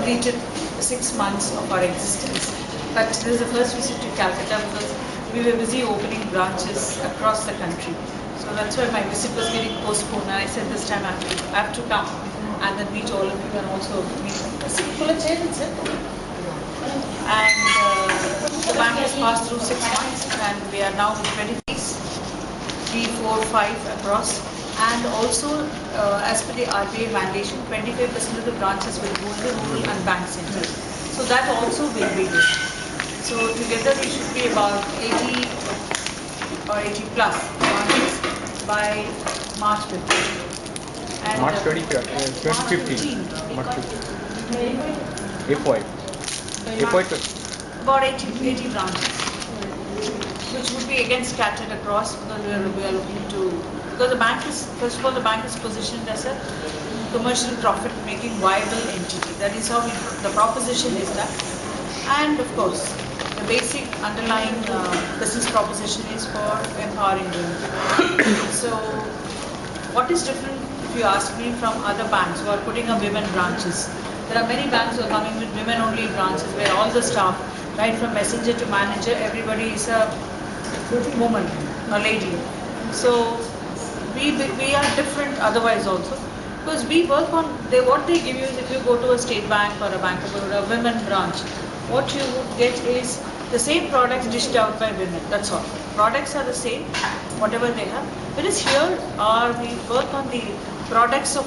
completed 6 months of our existence. But this is the first visit to Calcutta because we were busy opening branches across the country. So that's why my visit was getting postponed, and I said this time I have to come and then meet all of you and also meet. Pull a chair and sit. And the bank has passed through 6 months and we are now 23, 3, 4, 5 across. And also, as per the RBI mandation, 25% of the branches will go to the rural and bank centers. So that also will be there. So together we should be about 80 or 80 plus branches by March 15. And March 2015. March 15. FY. About 80 branches, which would be again scattered across because we are looking to, because the bank is, first of all, the bank is positioned as a commercial profit making viable entity. That is how the proposition is that. And of course, the basic underlying business proposition is for empowering women. So what is different, if you ask me, from other banks who are putting up women branches? There are many banks who are coming with women-only branches where all the staff, right from messenger to manager, everybody is a woman, a lady. So we are different otherwise also, because we work on, what they give you is, if you go to a state bank or a Bank of Baroda, a women branch, what you would get is the same products dished out by women, that's all. Products are the same, whatever they have. Whereas here we work on the products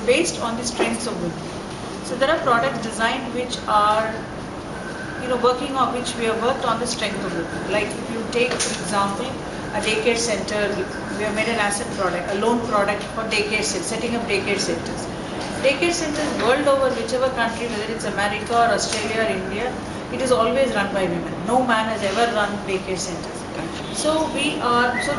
based on the strengths of women. So there are products designed which are, working on which we have worked on the strength of women. Like if you take, for example, a daycare center, we have made an asset product, a loan product for daycare centers, setting up daycare centers. Daycare centers world over, whichever country, whether it's America or Australia or India, it is always run by women. No man has ever run daycare centers. So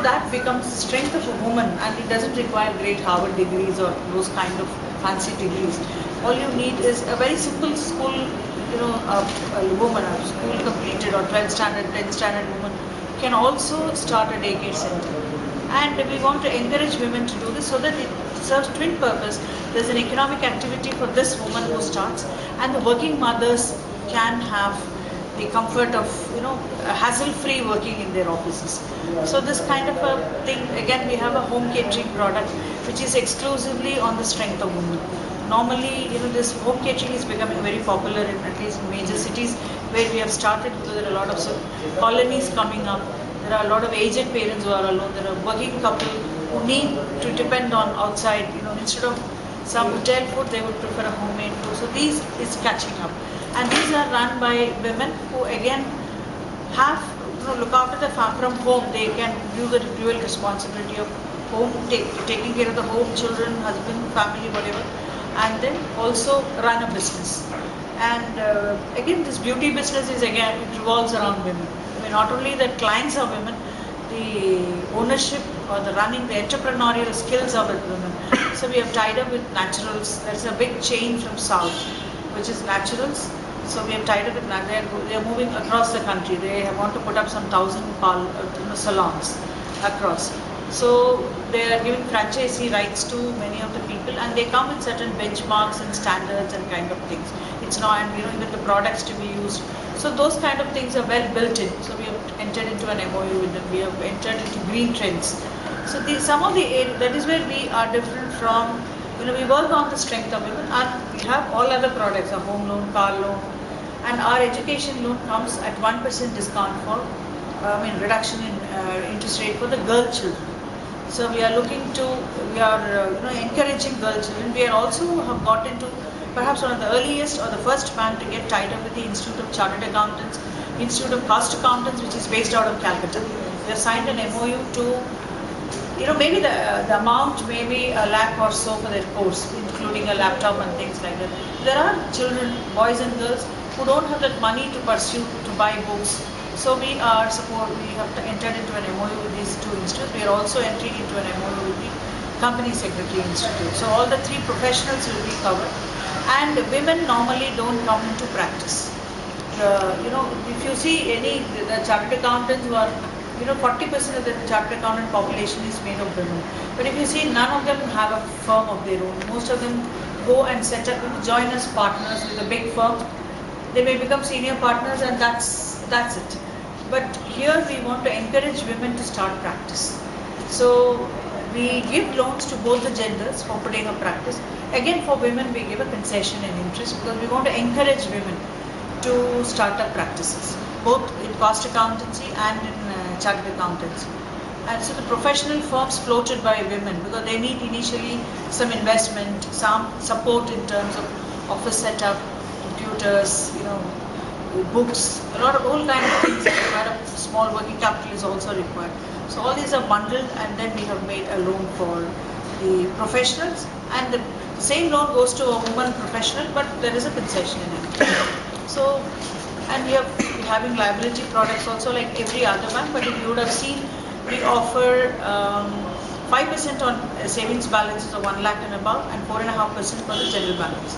that becomes the strength of a woman, and it doesn't require great Harvard degrees or those kind of fancy degrees. All you need is a very simple school, a woman, a school completed or 12th standard, 10th standard woman can also start a daycare center. And we want to encourage women to do this so that it serves twin purpose. There's an economic activity for this woman who starts, and the working mothers can have the comfort of, hassle-free working in their offices. So this kind of a thing, again, we have a home catering product which is exclusively on the strength of women. Normally, this home catering is becoming very popular in at least major cities where we have started, because there are a lot of colonies coming up. There are a lot of aged parents who are alone. There are working couple who need to depend on outside, instead of some hotel food, they would prefer a homemade food. So these is catching up. And these are run by women who again have, look after the farm from home. They can do the dual responsibility of home, taking care of the home, children, husband, family, whatever, and then also run a business. And again, this beauty business is again, it revolves around women. I mean, not only the clients are women, the ownership or the running, the entrepreneurial skills are with women. So we have tied up with Naturals. There's a big chain from South, which is Naturals. So we have tied up with Naturals. They are moving across the country. They want to put up some 1,000 salons across. So they are giving franchisee rights to many of the people, and they come with certain benchmarks and standards and kind of things. It's not, and even the products to be used. So those kind of things are well built in. So we have entered into an MOU with them. We have entered into green trends. So that is where we are different from, we work on the strength of women, and we have all other products, a home loan, car loan, and our education loan comes at 1% discount for, reduction in interest rate for the girl children. So we are encouraging girl children. We are also have got into perhaps one of the earliest or the first bank to get tied up with the Institute of Chartered Accountants, Institute of Cost Accountants, which is based out of Calcutta. We have signed an MOU to, maybe the amount may be $1 lakh or so for their course, including a laptop and things like that. There are children, boys and girls, who don't have that money to pursue, to buy books. So we have entered into an MOU with these two institutes. We are also entering into an MOU with the Company Secretary Institute. So all the three professionals will be covered. And women normally don't come into practice. If you see the chartered accountants who are, 40% of the chartered accountant population is made of women. But if you see, none of them have a firm of their own. Most of them go and set up, join as partners with a big firm. They may become senior partners and that's it. But here we want to encourage women to start practice. So we give loans to both the genders for putting up practice. Again, for women we give a concession in interest because we want to encourage women to start up practices, both in cost accountancy and in chartered accountancy. And so the professional firms floated by women because they need initially some investment, some support in terms of office setup, computers, books, a lot of all kind of things required. A small working capital is also required. So all these are bundled and then we have made a loan for the professionals, and the same loan goes to a woman professional, but there is a concession in it. So, and we're having liability products also like every other bank, but if you would have seen, we offer 5% on savings balances of 1 lakh and above and 4.5% for the general balance.